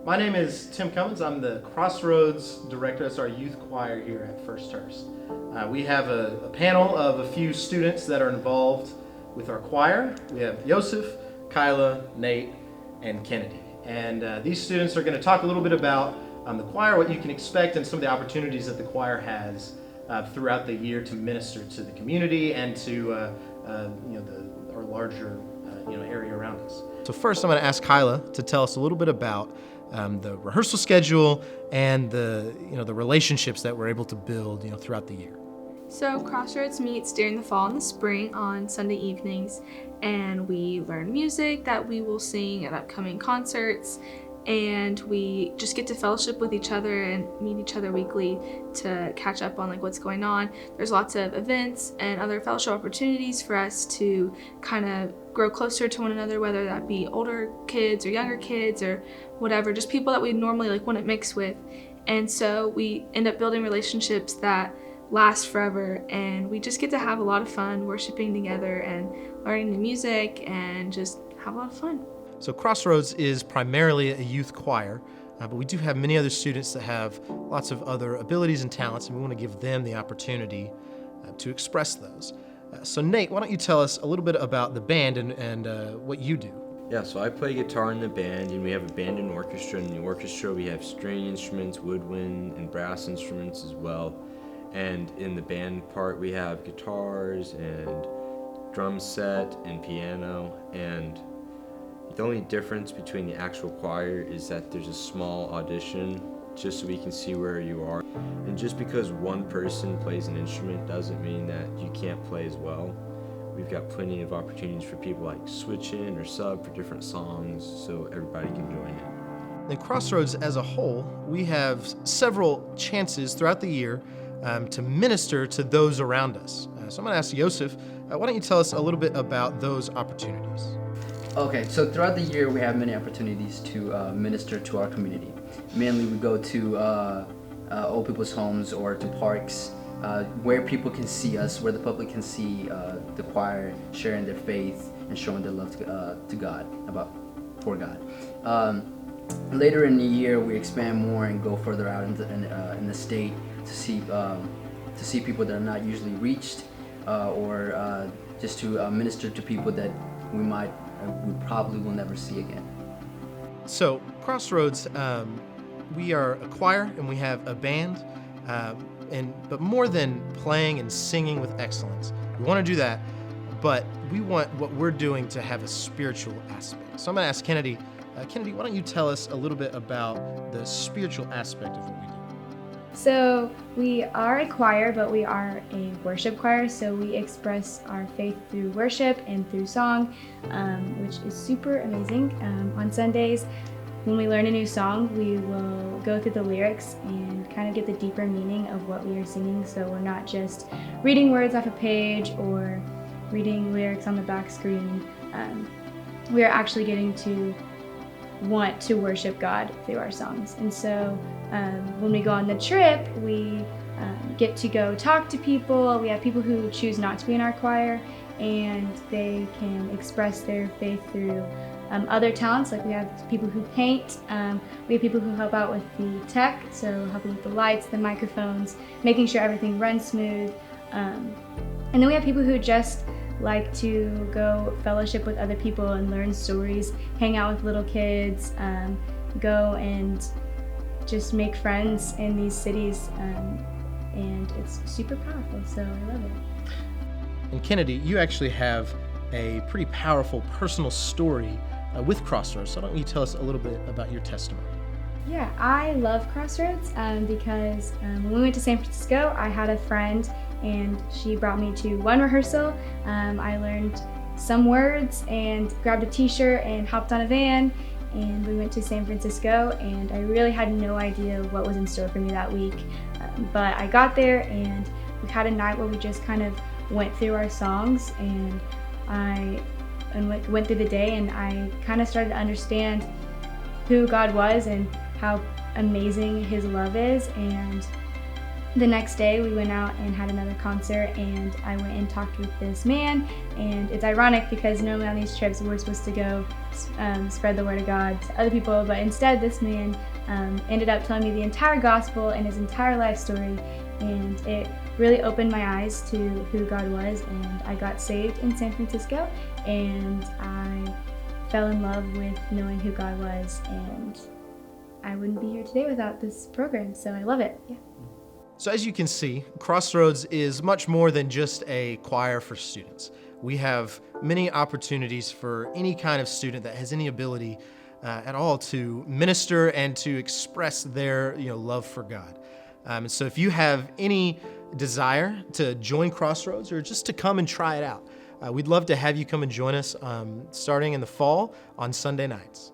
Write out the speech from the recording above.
My name is Tim Cummins. I'm the Crossroads director. That's our youth choir here at First Hurst. We have a panel of a few students that are involved with our choir. We have Joseph, Kyla, Nate, and Kennedy. And these students are going to talk a little bit about the choir, what you can expect, and some of the opportunities that the choir has throughout the year to minister to the community and to our larger area around us. So first, I'm going to ask Kyla to tell us a little bit about the rehearsal schedule and the relationships that we're able to build throughout the year. So Crossroads meets during the fall and the spring on Sunday evenings, and we learn music that we will sing at upcoming concerts, and we just get to fellowship with each other and meet each other weekly to catch up on what's going on. There's lots of events and other fellowship opportunities for us to kind of grow closer to one another, whether that be older kids or younger kids or whatever, just people that we normally wouldn't mix with. And so we end up building relationships that last forever, and we just get to have a lot of fun worshiping together and learning the music and just have a lot of fun. So Crossroads is primarily a youth choir, but we do have many other students that have lots of other abilities and talents, and we want to give them the opportunity to express those. So Nate, why don't you tell us a little bit about the band and what you do? Yeah, so I play guitar in the band, and we have a band and orchestra. In the orchestra, we have string instruments, woodwind, and brass instruments as well. And in the band part, we have guitars and drum set and piano. And the only difference between the actual choir is that there's a small audition just so we can see where you are. And just because one person plays an instrument doesn't mean that you can't play as well. We've got plenty of opportunities for people like switch in or sub for different songs so everybody can join in. In Crossroads as a whole, we have several chances throughout the year to minister to those around us. So I'm going to ask Joseph, why don't you tell us a little bit about those opportunities? Okay, so throughout the year we have many opportunities to minister to our community. Mainly we go to old people's homes or to parks where people can see us, where the public can see the choir sharing their faith and showing their love to God, for God. Later in the year we expand more and go further out in the state to see people that are not usually reached or just to minister to people that we probably will never see again. So Crossroads, we are a choir and we have a band, but more than playing and singing with excellence, we want to do that, but we want what we're doing to have a spiritual aspect. So I'm going to ask Kennedy. Kennedy, why don't you tell us a little bit about the spiritual aspect of what we do? So we are a choir, but we are a worship choir, so we express our faith through worship and through song, which is super amazing. On Sundays, when we learn a new song, we will go through the lyrics and kind of get the deeper meaning of what we are singing, so we're not just reading words off a page or reading lyrics on the back screen. We are actually getting to want to worship God through our songs. And so when we go on the trip, we get to go talk to people. We have people who choose not to be in our choir, and they can express their faith through other talents. Like we have people who paint, we have people who help out with the tech, so helping with the lights, the microphones, making sure everything runs smooth. And then we have people who just like to go fellowship with other people and learn stories, hang out with little kids, go and just make friends in these cities, and it's super powerful, so I love it. And Kennedy, you actually have a pretty powerful personal story with Crossroads, so why don't you tell us a little bit about your testimony? Yeah, I love Crossroads because when we went to San Francisco, I had a friend and she brought me to one rehearsal. I learned some words and grabbed a t-shirt and hopped on a van, and we went to San Francisco, and I really had no idea what was in store for me that week. But I got there and we had a night where we just kind of went through our songs, and I went through the day, and I kind of started to understand who God was and how amazing His love is, and The next day we went out and had another concert, and I went and talked with this man. And it's ironic because normally on these trips we're supposed to go spread the word of God to other people, but instead this man ended up telling me the entire gospel and his entire life story, and it really opened my eyes to who God was. And I got saved in San Francisco, and I fell in love with knowing who God was, and I wouldn't be here today without this program, so I love it. Yeah. So as you can see, Crossroads is much more than just a choir for students. We have many opportunities for any kind of student that has any ability at all to minister and to express their love for God. And so if you have any desire to join Crossroads or just to come and try it out, we'd love to have you come and join us starting in the fall on Sunday nights.